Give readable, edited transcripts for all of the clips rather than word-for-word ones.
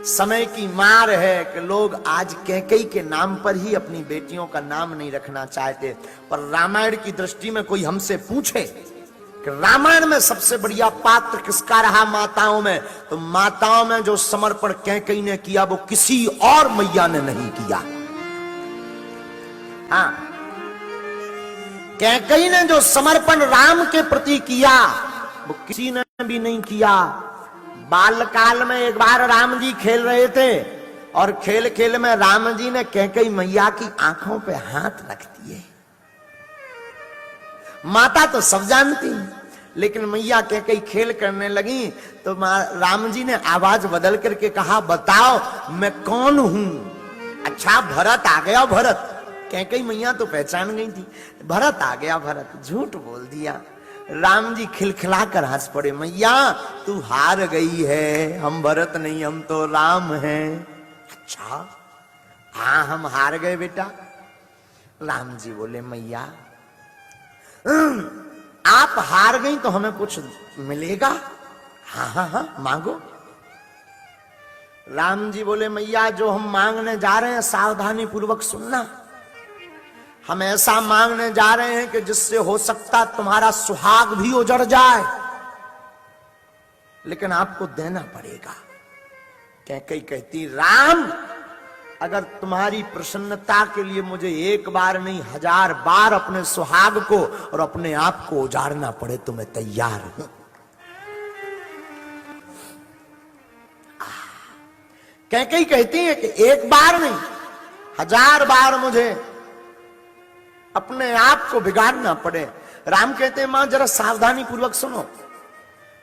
समय की मार है कि लोग आज कैकेयी के नाम पर ही अपनी बेटियों का नाम नहीं रखना चाहते। पर रामायण की दृष्टि में कोई हमसे पूछे कि रामायण में सबसे बढ़िया पात्र किसका रहा माताओं में, तो माताओं में जो समर्पण कैकेयी ने किया वो किसी और मैया ने नहीं किया। हाँ, कैकेयी ने जो समर्पण राम के प्रति किया वो किसी ने भी नहीं किया। बालकाल में एक बार राम जी खेल रहे थे और खेल खेल में राम जी ने कैकेयी मैया की आंखों पे हाथ रख दिए। माता तो सब जानती, लेकिन मैया कैकेयी खेल करने लगी तो राम जी ने आवाज बदल करके कहा, बताओ मैं कौन हूं। अच्छा भरत आ गया। भरत, कैकेयी मैया तो पहचान गई थी, भरत आ गया। भरत झूठ बोल दिया। राम जी खिलखिला कर हंस पड़े, मैया तू हार गई है, हम भरत नहीं हम तो राम हैं। अच्छा हाँ हम हार गए बेटा। राम जी बोले, मैया आप हार गई तो हमें कुछ मिलेगा? हाँ हाँ हाँ मांगो। राम जी बोले, मैया जो हम मांगने जा रहे हैं सावधानी पूर्वक सुनना। हम ऐसा मांगने जा रहे हैं कि जिससे हो सकता तुम्हारा सुहाग भी उजड़ जाए, लेकिन आपको देना पड़ेगा। कैकेयी कहती, राम अगर तुम्हारी प्रसन्नता के लिए मुझे एक बार नहीं 1000 बार अपने सुहाग को और अपने आप को उजाड़ना पड़े तो मैं तैयार हूं। कैकेयी कहती है कि एक बार नहीं 1000 बार मुझे अपने आप को बिगाड़ना पड़े। राम कहते हैं, मां जरा सावधानी पूर्वक सुनो,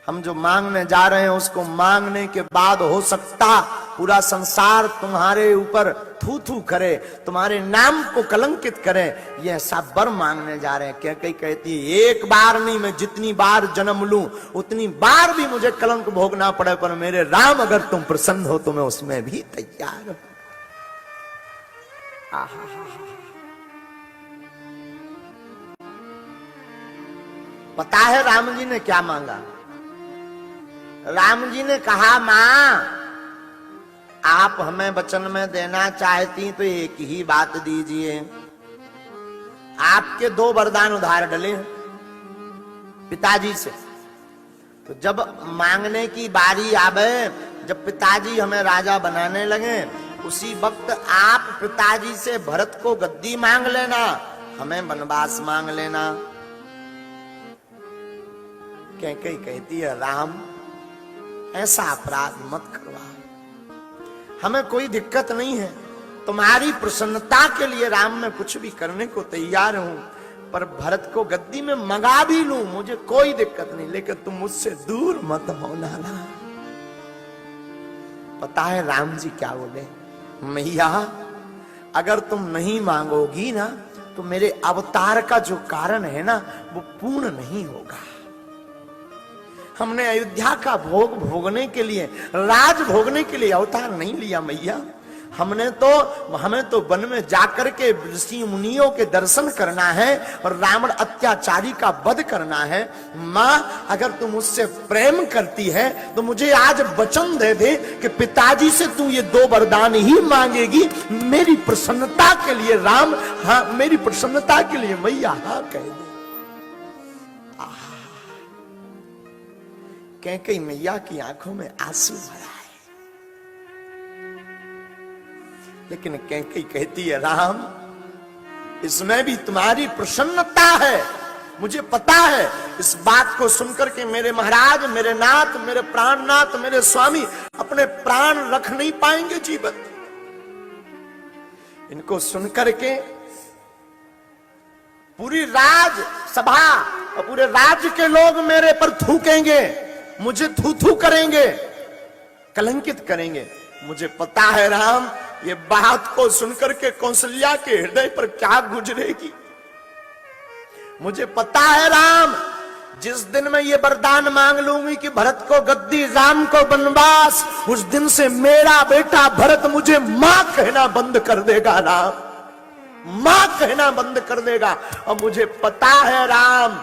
हम जो मांगने जा रहे हैं उसको मांगने के बाद हो सकता पूरा संसार तुम्हारे ऊपर थू थू करे, तुम्हारे नाम को कलंकित करे, ये ऐसा वर मांगने जा रहे हैं। कैकेयी कहती है, एक बार नहीं मैं जितनी बार जन्म लूं उतनी बार भी मुझे कलंक भोगना पड़े, पर मेरे राम अगर तुम प्रसन्न हो तो मैं उसमें भी तैयार हूं। पता है राम जी ने क्या मांगा? राम जी ने कहा, मां आप हमें वचन में देना चाहती तो एक ही बात दीजिए। आपके 2 वरदान उधार डले पिताजी से, तो जब मांगने की बारी आवे, जब पिताजी हमें राजा बनाने लगे, उसी वक्त आप पिताजी से भरत को गद्दी मांग लेना, हमें वनवास मांग लेना। कैकेयी कहती है, राम ऐसा अपराध मत करवा, हमें कोई दिक्कत नहीं है, तुम्हारी प्रसन्नता के लिए राम मैं कुछ भी करने को तैयार हूं, पर भरत को गद्दी में मंगा भी लूं मुझे कोई दिक्कत नहीं, लेकिन तुम मुझसे दूर मत होना ना। पता है राम जी क्या बोले? मैया अगर तुम नहीं मांगोगी ना तो मेरे अवतार का जो कारण है ना वो पूर्ण नहीं होगा। हमने अयोध्या का भोग भोगने के लिए, राज भोगने के लिए अवतार नहीं लिया मैया। हमें तो वन में जाकर के ऋषि मुनियों के दर्शन करना है और रावण अत्याचारी का वध करना है। मां अगर तुम मुझसे प्रेम करती है तो मुझे आज वचन दे दे कि पिताजी से तू ये 2 वरदान ही मांगेगी। मेरी प्रसन्नता के लिए राम हाँ, मेरी प्रसन्नता के लिए मैया हाँ कह दे। कैकेयी मैया की आंखों में आंसू भरा है, लेकिन कैकेयी कहती है, राम इसमें भी तुम्हारी प्रसन्नता है, मुझे पता है। इस बात को सुनकर के मेरे महाराज, मेरे नाथ, मेरे प्राणनाथ, मेरे स्वामी अपने प्राण रख नहीं पाएंगे जीवन। इनको सुनकर के पूरी राज सभा और पूरे राज्य के लोग मेरे पर थूकेंगे, मुझे थू थू करेंगे, कलंकित करेंगे। मुझे पता है राम ये बात को सुनकर के कौशल्या के हृदय पर क्या गुजरेगी। मुझे पता है राम जिस दिन मैं ये वरदान मांग लूंगी कि भरत को गद्दी, राम को वनवास, उस दिन से मेरा बेटा भरत मुझे मां कहना बंद कर देगा। राम मां कहना बंद कर देगा। और मुझे पता है राम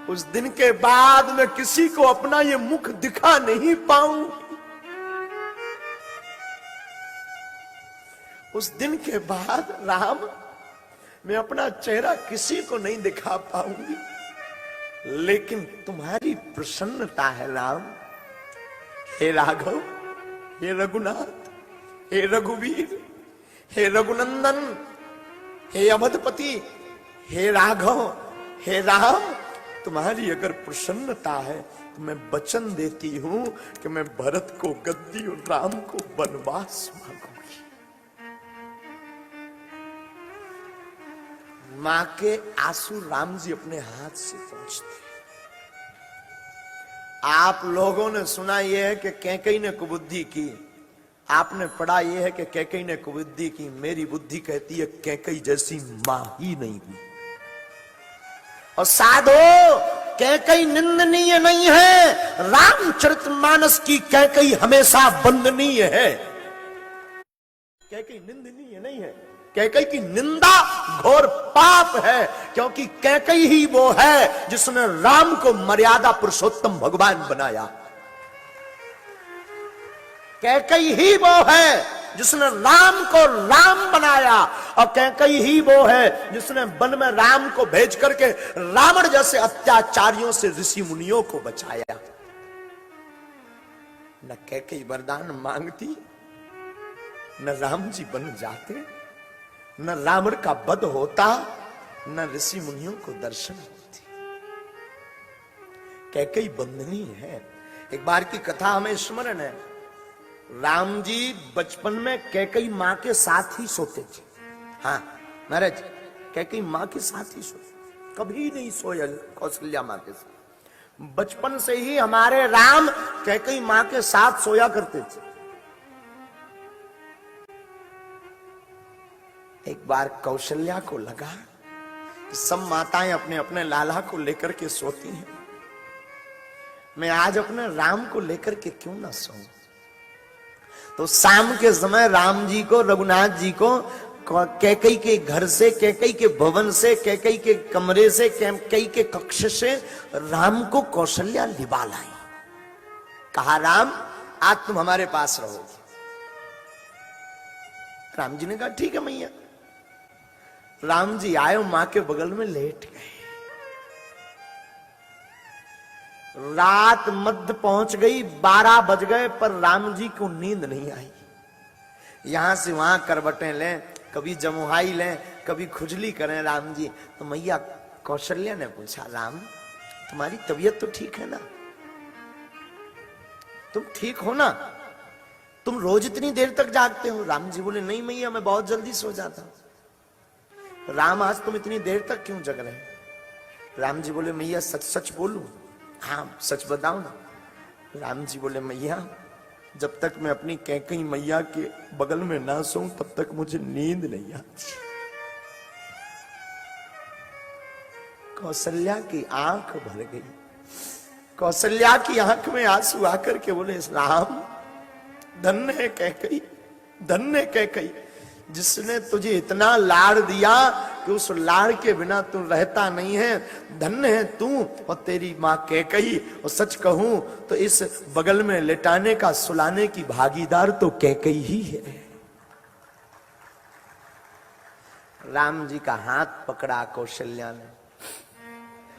उस दिन के बाद मैं किसी को अपना ये मुख दिखा नहीं पाऊंगी। उस दिन के बाद राम, मैं अपना चेहरा किसी को नहीं दिखा पाऊंगी, लेकिन तुम्हारी प्रसन्नता है राम। हे राघव, हे रघुनाथ, हे रघुवीर, हे रघुनंदन, हे अवधपति, हे राघव, हे राम, तुम्हारी अगर प्रसन्नता है तो मैं वचन देती हूं कि मैं भरत को गद्दी और राम को वनवास मांगूंगी। मां के आंसू राम जी अपने हाथ से पहुंचते। आप लोगों ने सुना यह है कि कैकेयी ने कुबुद्धि की, आपने पढ़ा यह है कि कैकेयी ने कुबुद्धि की। मेरी बुद्धि कहती है कैकेयी जैसी मां ही नहीं हुई। और साधो, कैकेयी निंदनीय नहीं है, रामचरितमानस की कैकेयी हमेशा वंदनीय है। कैकेयी निंदनीय नहीं है, कैकेयी की निंदा घोर पाप है, क्योंकि कैकेयी ही वो है जिसने राम को मर्यादा पुरुषोत्तम भगवान बनाया। कैकेयी ही वो है जिसने राम को राम बनाया, और कैकेयी ही वो है जिसने वन में राम को भेज करके रावण जैसे अत्याचारियों से ऋषि मुनियों को बचाया। न कैकेयी वरदान मांगती, न राम जी बन जाते, न रावण का वध होता, न ऋषि मुनियों को दर्शन होती। कैकेयी बंधनी है। एक बार की कथा हमें स्मरण है। राम जी बचपन में कैकेयी मां के साथ ही सोते थे। हाँ महाराज, कैकेयी मां के साथ ही सोते, कभी नहीं सोए कौशल्या मां के साथ। बचपन से ही हमारे राम कैकेयी मां के साथ सोया करते थे। एक बार कौशल्या को लगा कि सब माताएं अपने अपने लाला को लेकर के सोती हैं, मैं आज अपने राम को लेकर के क्यों ना सोऊं। तो शाम के समय राम जी को, रघुनाथ जी को कैकेयी के घर से, कैकेयी के भवन से, कैकेयी के कमरे से, कैकेयी के कक्ष से राम को कौशल्या लिवा लाई। कहा राम आज तुम हमारे पास रहोगे। राम जी ने कहा ठीक है मैया। राम जी आए, मां के बगल में लेट गए। रात मध्य पहुंच गई, 12 बज गए, पर राम जी को नींद नहीं आई। यहां से वहां करवटें लें, कभी जमुहाई लें, कभी खुजली करें राम जी। तो मैया कौशल्या ने पूछा राम तुम्हारी तबीयत तो ठीक है ना, तुम ठीक हो ना, तुम रोज इतनी देर तक जागते हो। राम जी बोले नहीं मैया मैं बहुत जल्दी सो जाता हूं। राम आज तुम इतनी देर तक क्यों जग रहे? राम जी बोले मैया सच सच बोलूं? हाँ सच बताओ ना। राम जी बोले मैया जब तक मैं अपनी कैकेयी मैया के बगल में ना सोऊं तब तक मुझे नींद नहीं आती। कौशल्या की आंख भर गई। कौशल्या की आंख में आंसू आकर के बोले राम धन्य है कैकेयी, धन्य है कैकेयी, जिसने तुझे इतना लाड़ दिया कि उस लाड़ के बिना तू रहता नहीं है। धन्य है तू और तेरी मां कैकेयी। और सच कहूं तो इस बगल में लेटाने का, सुलाने की भागीदार तो कैकेयी ही है। राम जी का हाथ पकड़ा कौशल्या ने।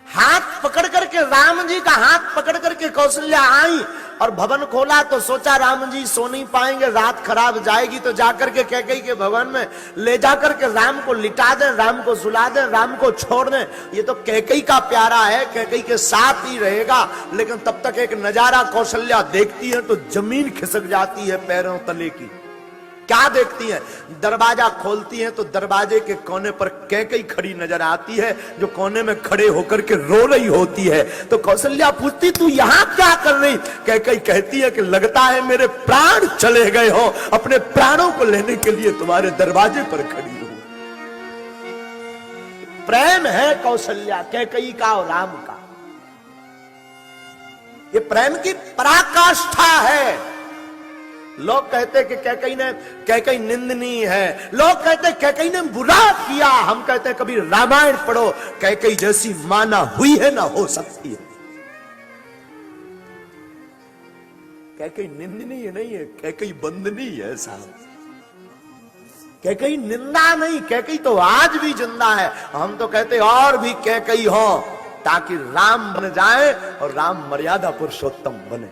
हाथ पकड़ करके, राम जी का हाथ पकड़ करके कौशल्या आई और भवन खोला। तो सोचा राम जी सो नहीं पाएंगे, रात खराब जाएगी, तो जाकर के कैकेयी के भवन में ले जाकर के राम को लिटा दें, राम को सुला दें, राम को छोड़ दें। ये तो कैकेयी का प्यारा है, कैकेयी के साथ ही रहेगा। लेकिन तब तक एक नजारा कौशल्या देखती है तो जमीन खिसक जाती है पैरों तले की। क्या देखती है? दरवाजा खोलती है तो दरवाजे के कोने पर कैकेयी खड़ी नजर आती है, जो कोने में खड़े होकर के रो रही होती है। तो कौशल्या पूछती तू यहां क्या कर रही? कैकेयी कहती है कि लगता है मेरे प्राण चले गए हो, अपने प्राणों को लेने के लिए तुम्हारे दरवाजे पर खड़ी हूं। प्रेम है कौशल्या कैकेयी का और राम का। ये प्रेम की पराकाष्ठा है। लोग कहते कि कैकेयी निंदनीय है, लोग कहते कैकेयी ने बुरा किया। हम कहते कभी रामायण पढ़ो, कैकेयी जैसी मां ना हुई है ना हो सकती है। कैकेयी निंदनीय नहीं है, कैकेयी बंदनीय है साहब। कैकई निंदा नहीं, कैकई तो आज भी जिंदा है। हम तो कहते और भी कैकई हो ताकि राम बन जाए और राम मर्यादा पुरुषोत्तम बने।